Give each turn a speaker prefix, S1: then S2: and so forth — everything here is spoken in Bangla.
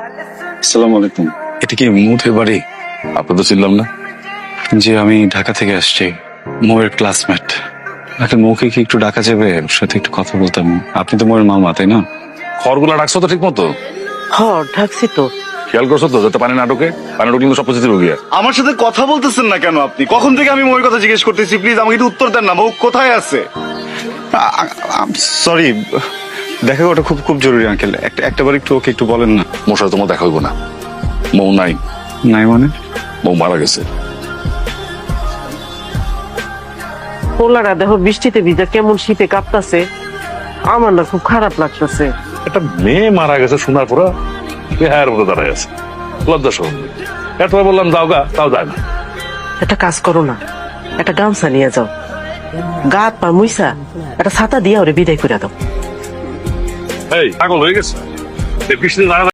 S1: আসসালামু আলাইকুম। এটা কি মুথের বাড়ি?
S2: আপনার তো চিনলাম না।
S1: জি, আমি ঢাকা থেকে আসছি, মোয়ের ক্লাসমেট। একটা মৌকে কি একটু ডাকা যাবে? ওর সাথে একটু কথা বলতাম। আপনি তো মোয়ের মামা, তাই না?
S2: খড়গুলা রাখছো তো ঠিক মতো?
S3: ঢাকছি তো।
S2: খেয়াল করছো তো যাতে পানি না ঢোকে? পানি ঢুকলে কিন্তু সব পজিটিভ গিয়া।
S4: আমার সাথে কথা বলতেছেন না কেন আপনি? কখন থেকে আমি মৌয়ের কথা জিজ্ঞেস করতেছি, প্লিজ আমাকে একটু উত্তর দেন না। মৌ কোথায় আছে?
S1: সরি, দেখা ওটা খুব খুব জরুরি আঙ্কেল। একটাবার একটু ওকে একটু বলেন না।
S2: মোর সাথে তোমার দেখা হইব না। মৌ নাই।
S1: নাই মানে?
S2: মৌ মারা গেছে।
S3: পোলারা দেখো বৃষ্টিতে ভিজা কেমন শীতে কাঁপতাছে, আমার না খুব খারাপ লাগতেছে।
S2: একটা মেয়ে মারা গেছে শোনার পর হ্যাঁ মতো দাঁড়ায় আছে, লজ্জা শোন। এরপর বললাম যাও গা, তাও যায় না।
S3: একটা কাজ করো না, একটা গামছা নিয়ে যাও, গা হাত পা মুইসা একটা ছাতা দিয়ে ওরে বিদায় করে দাও।
S2: এই পাগল হয়ে গেছে, বৃষ্টিতে দাঁড়া